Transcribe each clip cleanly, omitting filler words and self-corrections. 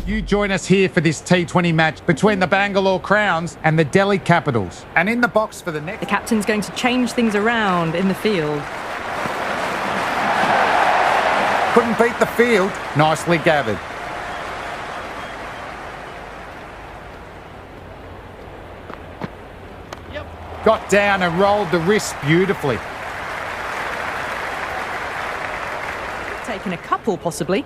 You join us here for this T20 match between the Bangalore Crowns and the Delhi Capitals. And in the box for the next... The captain's going to change things around in the field. Couldn't beat the field. Nicely gathered. Got down and rolled the wrist beautifully. Taken a couple, possibly.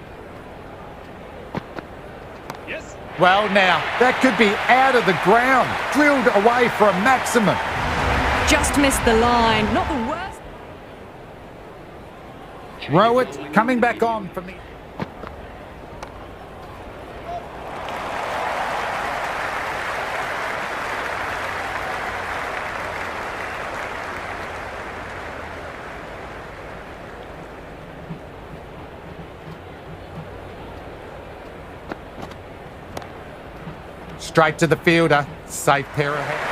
Yes. Well, now, that could be out of the ground. Drilled away for a maximum. Just missed the line. Not the worst. Rowett coming back on from the... Straight to the fielder. Safe pair of hands.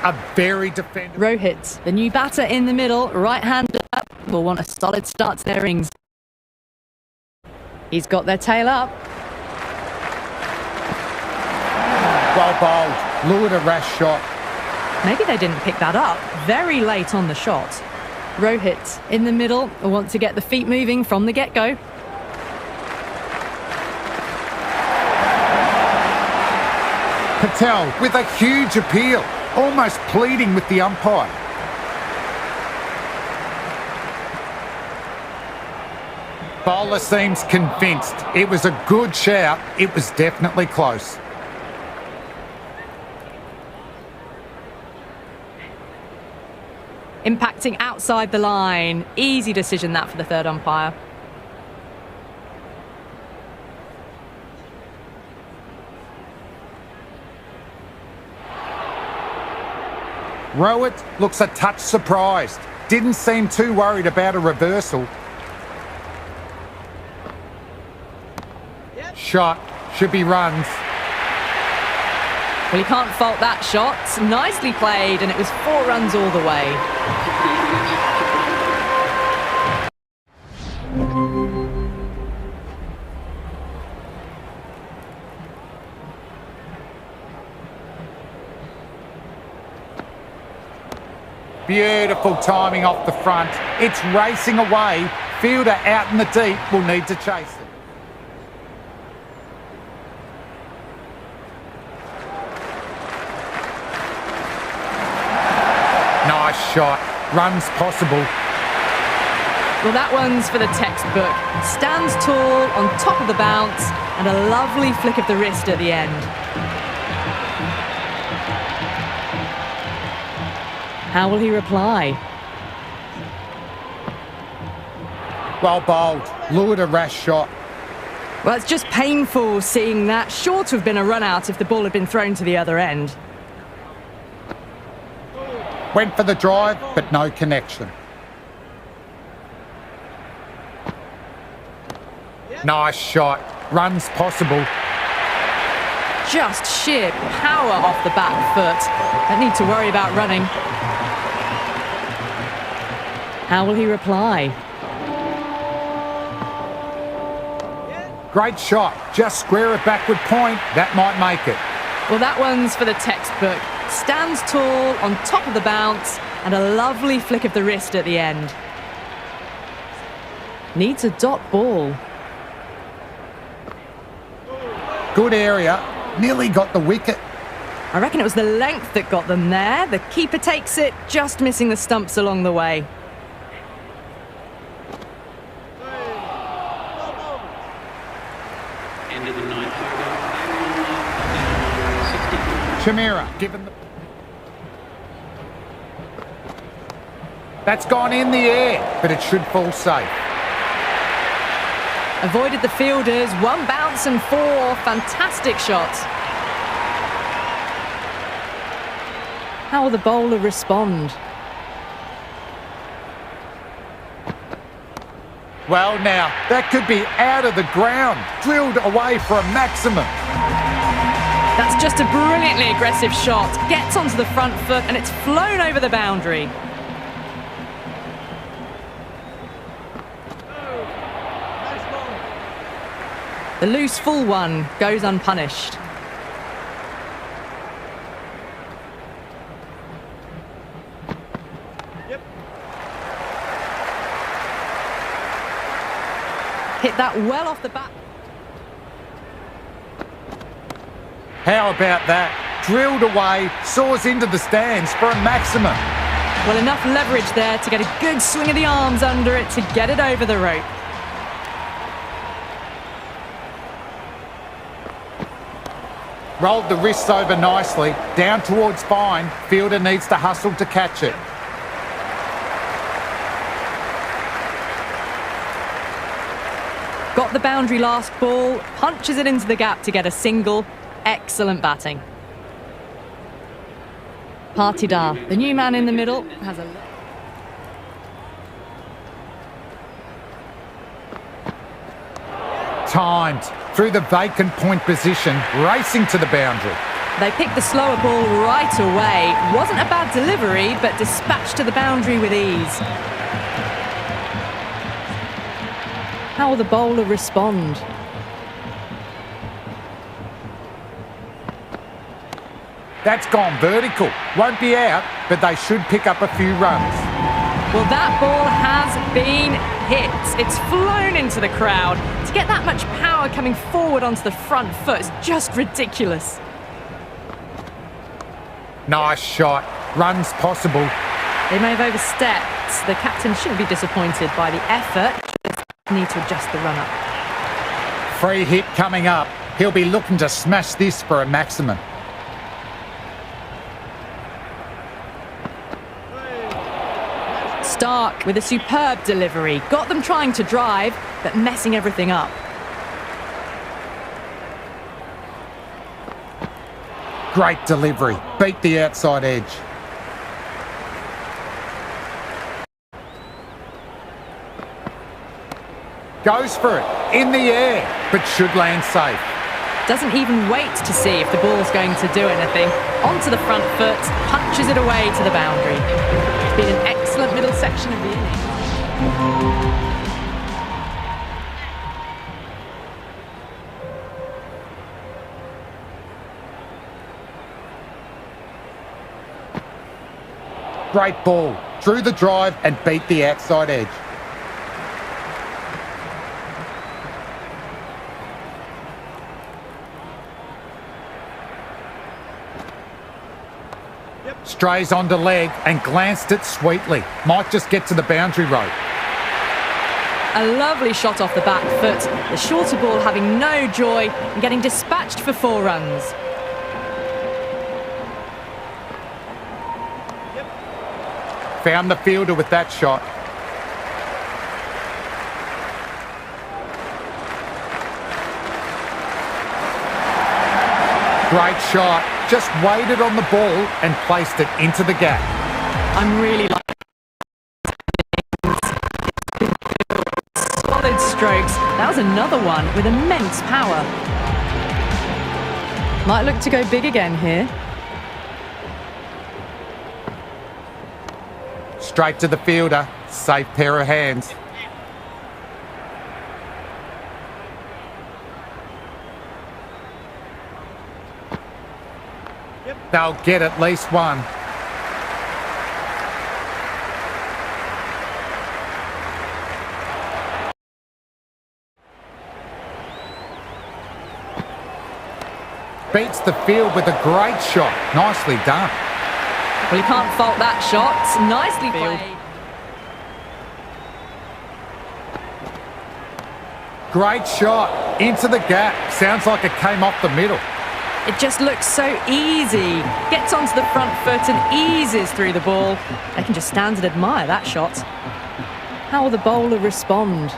A very defender. Rohit, the new batter in the middle, right-hander, will want a solid start to their innings. He's got their tail up. Well bowled. Lured a rash shot. Maybe they didn't pick that up. Very late on the shot. Rohit, in the middle, will want to get the feet moving from the get-go. Patel with a huge appeal, almost pleading with the umpire. Bowler seems convinced. It was a good shout. It was definitely close. Impacting outside the line. Easy decision that for the third umpire. Rowett looks a touch surprised. Didn't seem too worried about a reversal. Yep. Shot. Should be runs. Well, you can't fault that shot. Nicely played, and it was 4 runs all the way. Beautiful timing off the front. It's racing away. Fielder out in the deep will need to chase it. Nice shot. Runs possible. Well, that one's for the textbook. Stands tall on top of the bounce and a lovely flick of the wrist at the end. How will he reply? Well bowled. Lured a rash shot. Well, it's just painful seeing that. Sure to have been a run out if the ball had been thrown to the other end. Went for the drive, but no connection. Nice shot. Runs possible. Just sheer power off the back foot. Don't need to worry about running. How will he reply? Great shot. Just square it backward point. That might make it. Well, that one's for the textbook. Stands tall on top of the bounce and a lovely flick of the wrist at the end. Needs a dot ball. Good area. Nearly got the wicket. I reckon it was the length that got them there. The keeper takes it, just missing the stumps along the way. End of the ninth over. Chamira given the... That's gone in the air, but it should fall safe. Avoided the fielders, 1 bounce and 4. Fantastic shot. How will the bowler respond? Well, now, that could be out of the ground. Drilled away for a maximum. That's just a brilliantly aggressive shot. Gets onto the front foot and it's flown over the boundary. The loose full one goes unpunished. Hit that well off the bat. How about that? Drilled away, soars into the stands for a maximum. Well, enough leverage there to get a good swing of the arms under it to get it over the rope. Rolled the wrists over nicely, down towards fine. Fielder needs to hustle to catch it. Got the boundary last ball, punches it into the gap to get a single. Excellent batting. Partida, the new man in the middle, has a... Timed through the vacant point position, racing to the boundary. They picked the slower ball right away. Wasn't a bad delivery, but dispatched to the boundary with ease. How will the bowler respond? That's gone vertical. Won't be out, but they should pick up a few runs. Well, that ball has been hit. It's flown into the crowd. To get that much power coming forward onto the front foot is just ridiculous. Nice shot. Runs possible. They may have overstepped. The captain shouldn't be disappointed by the effort. Just need to adjust the run-up. Free hit coming up. He'll be looking to smash this for a maximum. Stark with a superb delivery. Got them trying to drive, but messing everything up. Great delivery. Beat the outside edge. Goes for it. In the air, but should land safe. Doesn't even wait to see if the ball's going to do anything. Onto the front foot, punches it away to the boundary. It's been an excellent middle section of the innings. Great ball. Drew the drive and beat the outside edge. Strays onto leg and glanced it sweetly. Might just get to the boundary rope. A lovely shot off the back foot. The shorter ball having no joy and getting dispatched for 4 runs. Found the fielder with that shot. Great shot. Just waited on the ball and placed it into the gap. I'm really liking solid strokes. That was another one with immense power. Might look to go big again here. Straight to the fielder. Safe pair of hands. They'll get at least one. Beats the field with a great shot. Nicely done. Well, you can't fault that shot. Nicely played. Great shot. Into the gap. Sounds like it came off the middle. It just looks so easy. Gets onto the front foot and eases through the ball. They can just stand and admire that shot. How will the bowler respond?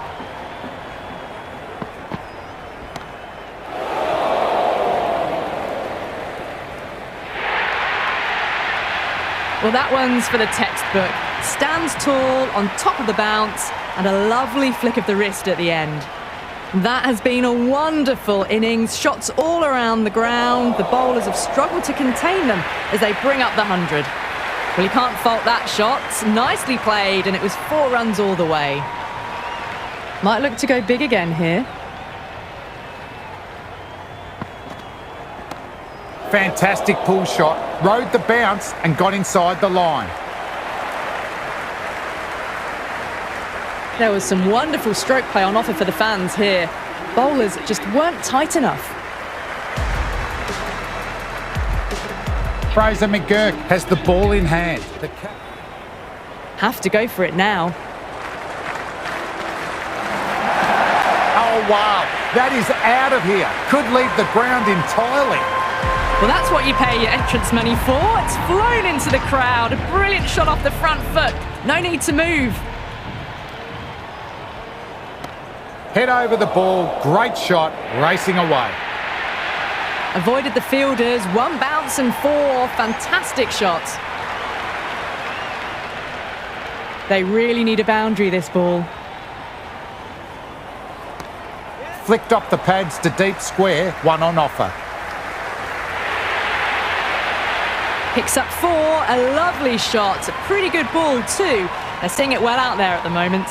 Well, that one's for the textbook. Stands tall on top of the bounce and a lovely flick of the wrist at the end. That has been a wonderful innings. Shots all around the ground. The bowlers have struggled to contain them as they bring up the 100. Well, you can't fault that shot. Nicely played, and it was 4 runs all the way. Might look to go big again here. fantastic pull shot, rode the bounce and got inside the line. There was some wonderful stroke play on offer for the fans here. Bowlers just weren't tight enough. Fraser McGurk has the ball in hand. Have to go for it now. Oh, wow. That is out of here. Could leave the ground entirely. Well, that's what you pay your entrance money for. It's flown into the crowd. A brilliant shot off the front foot. No need to move. Head over the ball. Great shot. Racing away. Avoided the fielders. One bounce and four. Fantastic shots. They really need a boundary, this ball. Flicked off the pads to deep square. One on offer. Picks up four. A lovely shot. A pretty good ball too. They're seeing it well out there at the moment.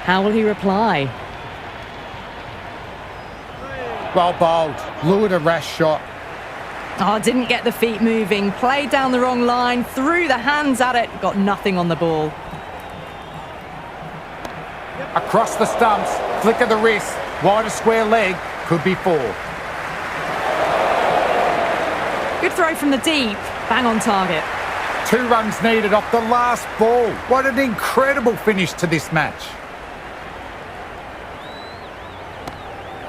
How will he reply? Well bowled. Lured a rash shot. Oh, didn't get the feet moving. Played down the wrong line. Threw the hands at it. Got nothing on the ball. Across the stumps. Flick of the wrist. Wider square leg. Could be four. Good throw from the deep. Bang on target. 2 runs needed off the last ball. What an incredible finish to this match.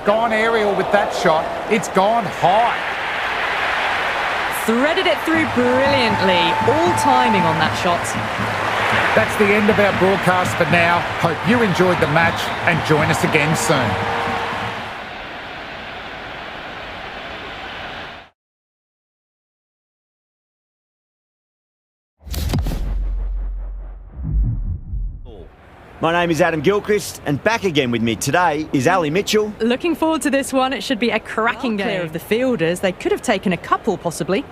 Gone aerial with that shot. It's gone high. Threaded it through brilliantly. All timing on that shot. That's the end of our broadcast for now. Hope you enjoyed the match and join us again soon. My name is Adam Gilchrist, and back again with me today is Ali Mitchell. Looking forward to this one. It should be a cracking game. Clear of the fielders. They could have taken a couple, possibly.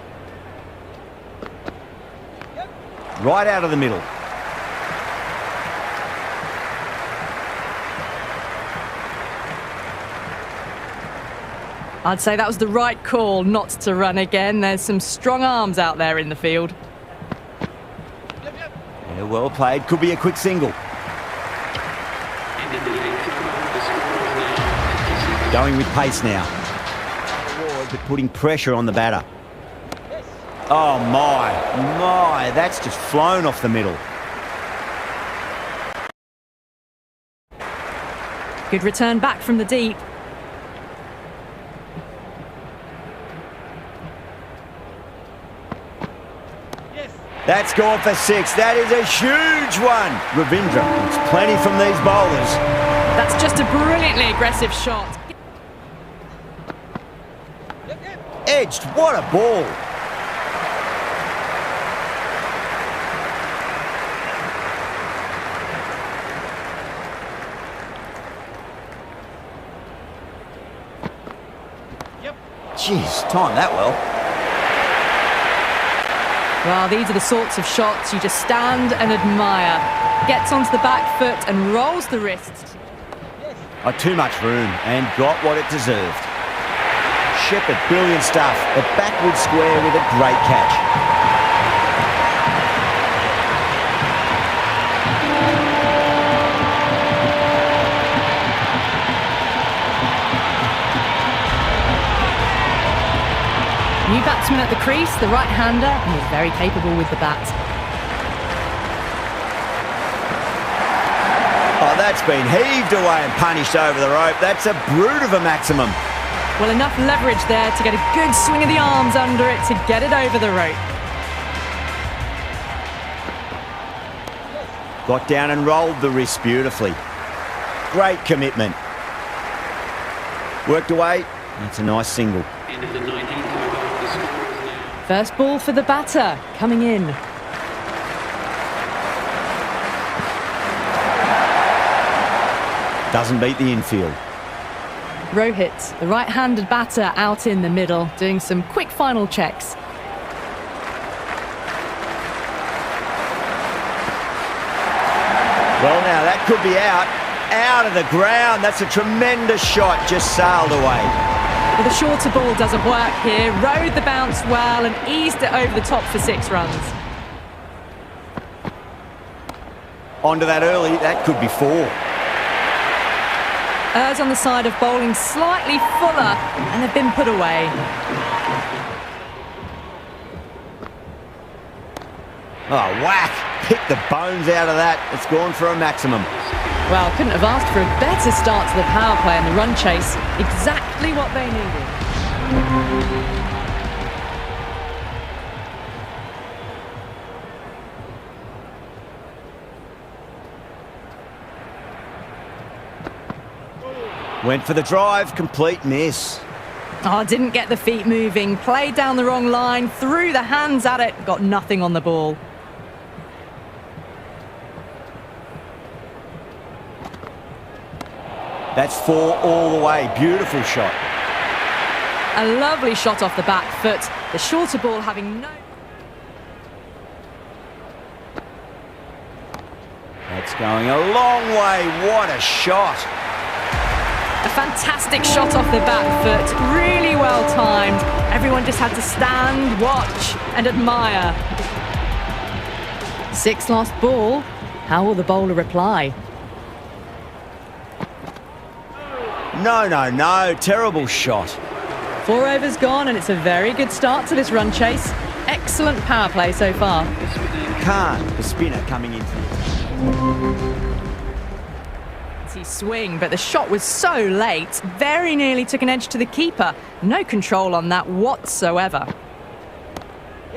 Right out of the middle. I'd say that was the right call not to run again. There's some strong arms out there in the field. Yeah, well played. Could be a quick single. Going with pace now. But putting pressure on the batter. Oh my, that's just flown off the middle. Good return back from the deep. That's gone for 6. That is a huge one. Ravindra gets plenty from these bowlers. That's just a brilliantly aggressive shot. Edged, what a ball. Jeez, timed that well. Well, these are the sorts of shots you just stand and admire. Gets onto the back foot and rolls the wrists. Too much room and got what it deserved. Shepherd, brilliant stuff. A backward square with a great catch. New batsman at the crease, the right-hander, and he's very capable with the bat. Oh, that's been heaved away and punished over the rope. That's a brute of a maximum. Well, enough leverage there to get a good swing of the arms under it to get it over the rope. Got down and rolled the wrist beautifully. Great commitment. Worked away. That's a nice single. First ball for the batter, coming in. Doesn't beat the infield. Rohit, the right-handed batter, out in the middle, doing some quick final checks. Well, now that could be out. Out of the ground. That's a tremendous shot. Just sailed away. Well, the shorter ball doesn't work here. Rode the bounce well and eased it over the top for 6 runs. Onto that early, that could be 4. Errs on the side of bowling slightly fuller, and they've been put away. Oh, whack! Pick the bones out of that. It's gone for a maximum. Well, couldn't have asked for a better start to the power play and the run chase. Exactly what they needed. Went for the drive, complete miss. Oh, didn't get the feet moving. Played down the wrong line, threw the hands at it, got nothing on the ball. That's 4 all the way. Beautiful shot. A lovely shot off the back foot. The shorter ball having no... That's going a long way. What a shot. A fantastic shot off the back foot. Really well timed. Everyone just had to stand, watch and admire. 6th last ball. How will the bowler reply? No, no, no. Terrible shot. 4 overs gone, and it's a very good start to this run chase. Excellent power play so far. Khan, the spinner, coming into He swing, but the shot was so late. Very nearly took an edge to the keeper. No control on that whatsoever.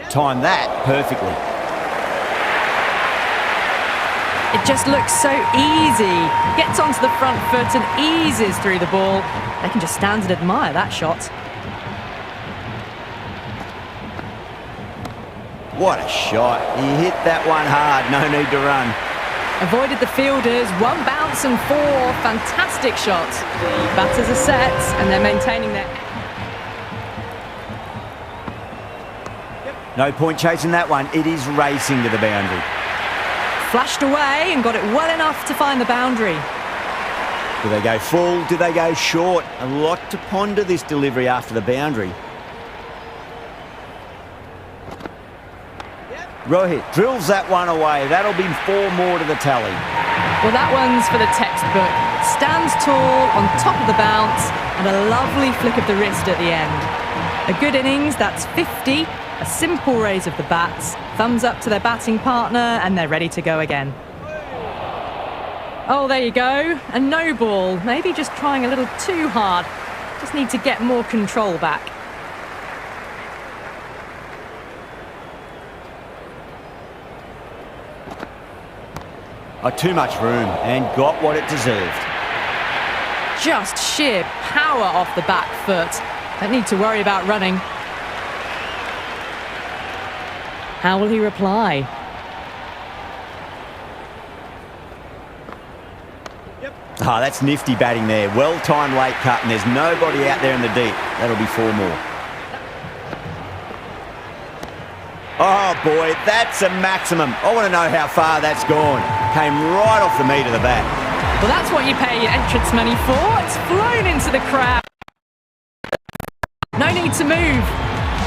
Timed that perfectly. It just looks so easy. Gets onto the front foot and eases through the ball. They can just stand and admire that shot. What a shot. He hit that one hard. No need to run. Avoided the fielders. 1 bounce and 4. Fantastic shot. The batters are set and they're maintaining their... No point chasing that one. It is racing to the boundary. Flashed away and got it well enough to find the boundary. Do they go full? Do they go short? A lot to ponder this delivery after the boundary. Rohit drills that one away. That'll be 4 more to the tally. Well, that one's for the textbook. Stands tall on top of the bounce and a lovely flick of the wrist at the end. A good innings, that's 50. A simple raise of the bats. Thumbs up to their batting partner and they're ready to go again. Oh, there you go. A no ball. Maybe just trying a little too hard. Just need to get more control back. Too much room and got what it deserved. Just sheer power off the back foot. Don't need to worry about running. How will he reply? Ah, that's nifty batting there. Well-timed late cut and there's nobody out there in the deep. That'll be 4 more. Oh boy, that's a maximum. I want to know how far that's gone. Came right off the meat of the bat. Well, that's what you pay your entrance money for. It's flown into the crowd. No need to move.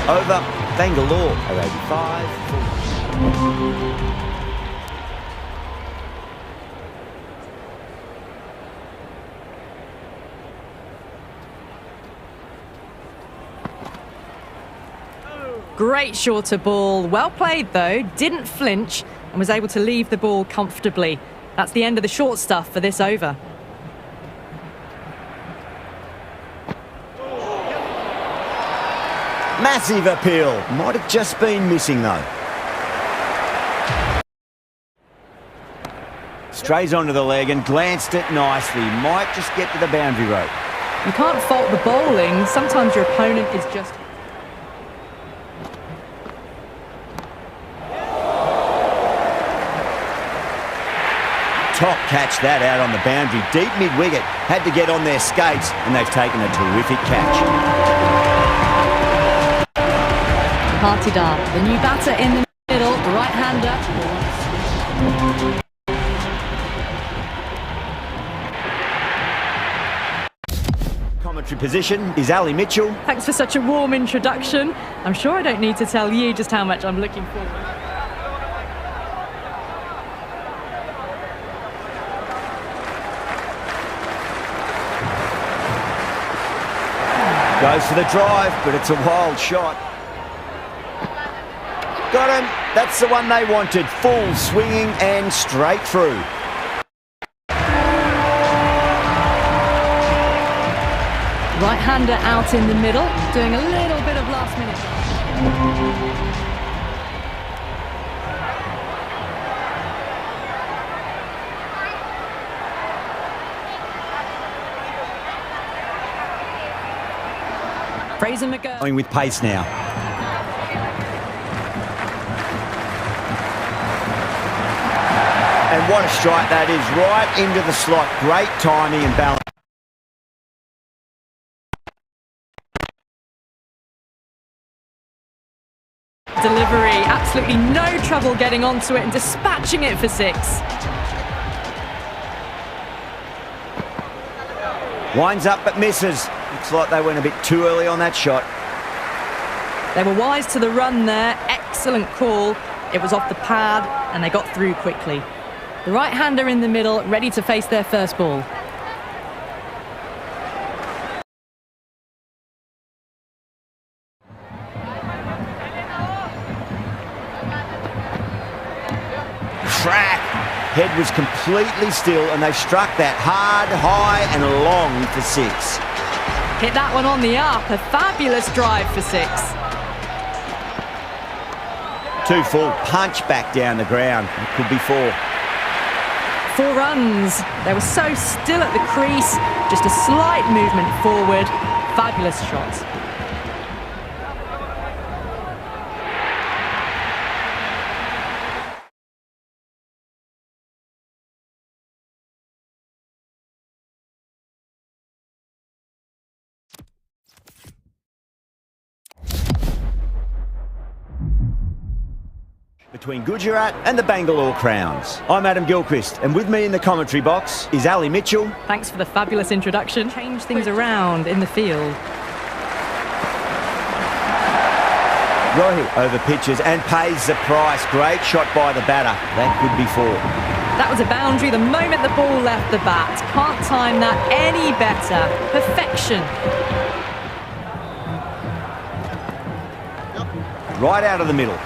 Over Bangalore at 85. Great shorter ball. Well played, though. Didn't flinch and was able to leave the ball comfortably. That's the end of the short stuff for this over. Massive appeal. Might have just been missing, though. Strays onto the leg and glanced it nicely. Might just get to the boundary rope. You can't fault the bowling. Sometimes your opponent is just... Top catch that out on the boundary. Deep mid-wicket. Had to get on their skates and they've taken a terrific catch. Partidar, the new batter in the middle, right-hander. Commentary position is Ali Mitchell. Thanks for such a warm introduction. I'm sure I don't need to tell you just how much I'm looking forward. Goes for the drive, but it's a wild shot. Got him. That's the one they wanted. Full swinging and straight through. Right-hander out in the middle, doing a little bit of last-minute. Fraser McGurk. Going with pace now. And what a strike that is, right into the slot. Great timing and balance. Delivery, absolutely no trouble getting onto it and dispatching it for 6. Winds up but misses. Looks like they went a bit too early on that shot. They were wise to the run there. Excellent call. It was off the pad and they got through quickly. The right-hander in the middle, ready to face their first ball. Track. Head was completely still and they struck that hard, high and long for 6. Hit that one on the up. A fabulous drive for 6. 2 full. Punch back down the ground. It could be 4. 4 runs. They were so still at the crease. Just a slight movement forward. Fabulous shot. Between Gujarat and the Bangalore Crowns. I'm Adam Gilchrist, and with me in the commentary box is Ali Mitchell. Thanks for the fabulous introduction. Change things around in the field. Rohit over pitches and pays the price. Great shot by the batter. That could be 4. That was a boundary the moment the ball left the bat. Can't time that any better. Perfection. Right out of the middle.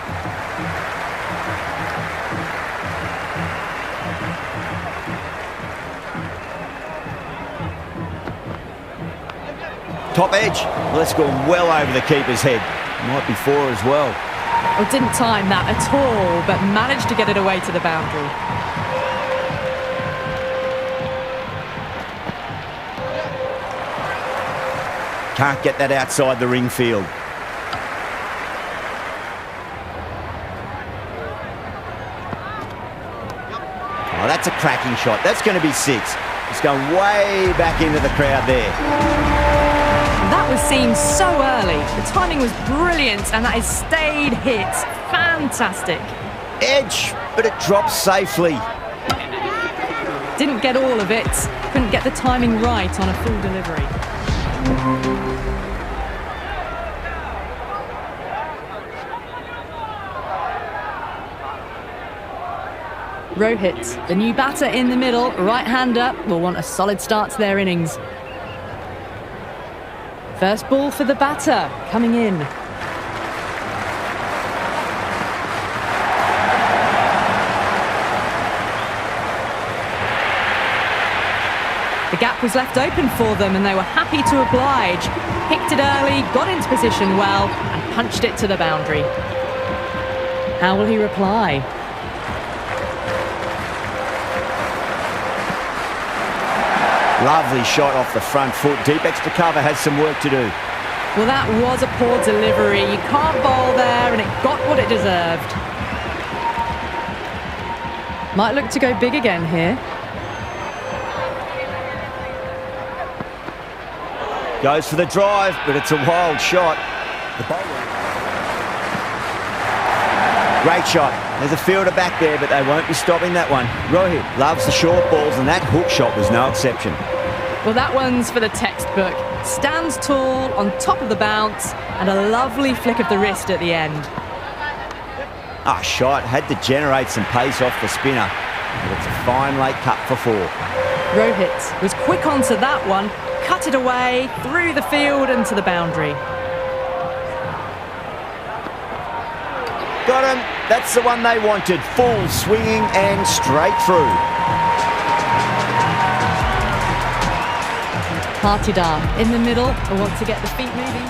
Top edge. Well, that's gone well over the keeper's head. Might be 4 as well. Oh, didn't time that at all, but managed to get it away to the boundary. Can't get that outside the ring field. Oh, that's a cracking shot. That's going to be 6. It's going way back into the crowd there. That was seen so early. The timing was brilliant and that has stayed hit. Fantastic. Edge, but it drops safely. Didn't get all of it. Couldn't get the timing right on a full delivery. Rohit, the new batter in the middle, right-hander, will want a solid start to their innings. First ball for the batter, coming in. The gap was left open for them and they were happy to oblige. Picked it early, got into position well and punched it to the boundary. How will he reply? Lovely shot off the front foot. Deep extra cover has some work to do. Well, that was a poor delivery. You can't bowl there and it got what it deserved. Might look to go big again here. Goes for the drive, but it's a wild shot. The bowler. Great shot. There's a fielder back there, but they won't be stopping that one. Rohit loves the short balls, and that hook shot was no exception. Well, that one's for the textbook. Stands tall on top of the bounce and a lovely flick of the wrist at the end. Shot. Had to generate some pace off the spinner. But it's a fine late cut for 4. Rohit was quick onto that one, cut it away, through the field and to the boundary. Got him. That's the one they wanted. Full swinging and straight through. Partidar in the middle. I want to get the feet moving.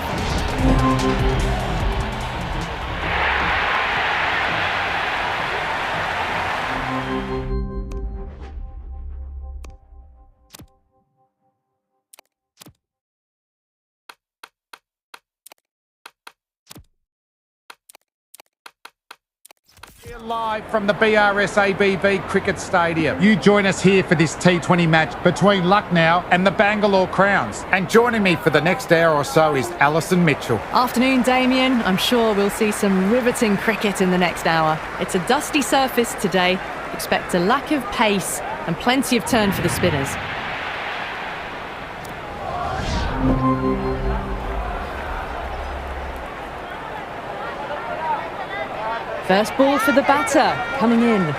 We're live from the BRS ABB Cricket Stadium. You join us here for this T20 match between Lucknow and the Bangalore Crowns. And joining me for the next hour or so is Alison Mitchell. Afternoon, Damien. I'm sure we'll see some riveting cricket in the next hour. It's a dusty surface today. Expect a lack of pace and plenty of turn for the spinners. First ball for the batter, coming in.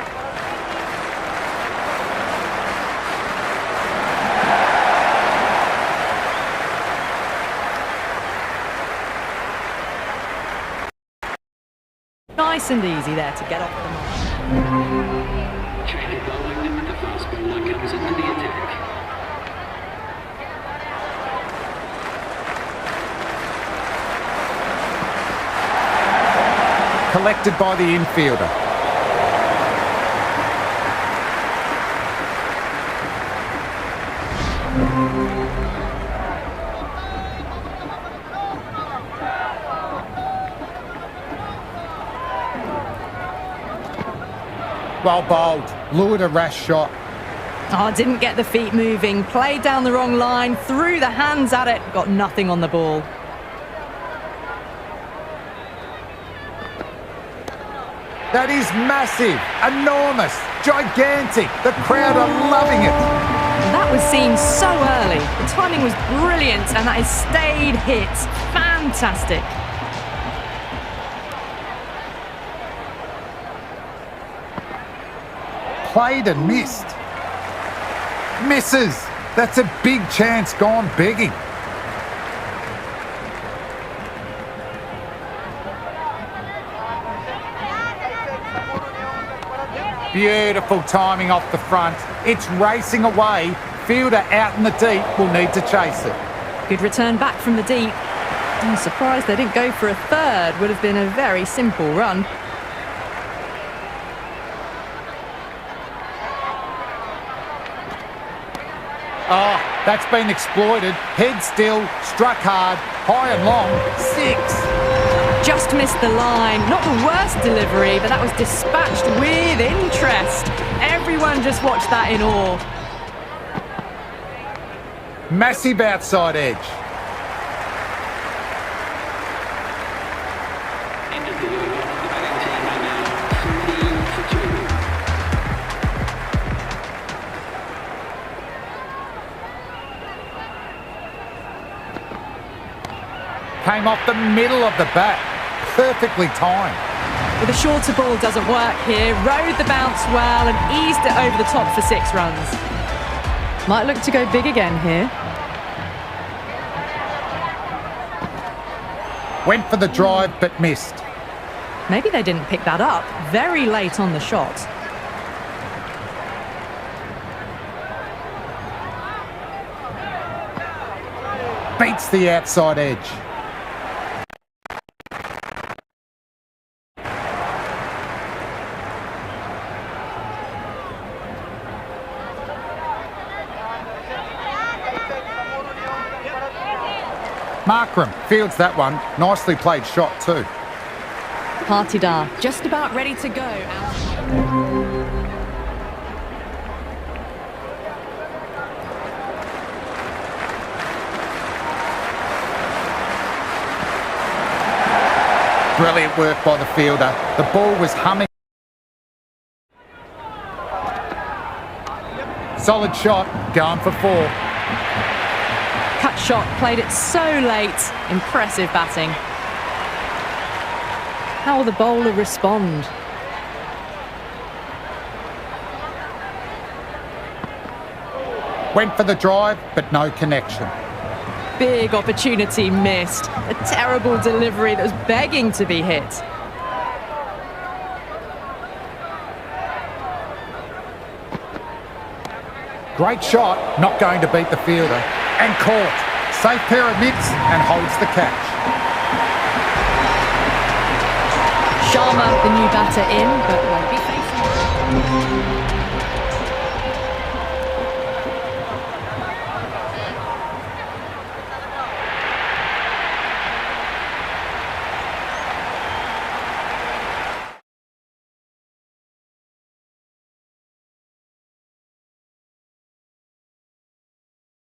Nice and easy there to get off the mark. Checking bowling, and the fast bowler comes into the attack. Collected by the infielder. Well bowled. Lured a rash shot. Oh, didn't get the feet moving. Played down the wrong line. Threw the hands at it. Got nothing on the ball. That is massive, enormous, gigantic. The crowd are loving it. That was seen so early. The timing was brilliant and that is stayed hit. Fantastic. Played and missed. Misses. That's a big chance gone begging. Beautiful timing off the front. It's racing away. Fielder out in the deep will need to chase it. Good return back from the deep. I'm surprised they didn't go for a third. Would have been a very simple run. Oh, that's been exploited. Head still, struck hard, high and long, 6. Just missed the line. Not the worst delivery, but that was dispatched with interest. Everyone just watched that in awe. Massive outside edge. End of the over. The batting team are now 3 for 2. Came off the middle of the bat. Perfectly timed. Well, the shorter ball doesn't work here. Rode the bounce well and eased it over the top for 6 runs. Might look to go big again here. Went for the drive but missed. Maybe they didn't pick that up. Very late on the shot. Beats the outside edge. Markram fields that one. Nicely played shot too. Partidar just about ready to go. Brilliant work by the fielder. The ball was humming. Solid shot, going for 4. shot, played it so late. Impressive batting. How will the bowler respond? Went for the drive, but no connection. Big opportunity missed. A terrible delivery that was begging to be hit. Great shot, not going to beat the fielder. And caught. Safe pair of mitts and holds the catch. Sharma, the new batter in, but won't be facing.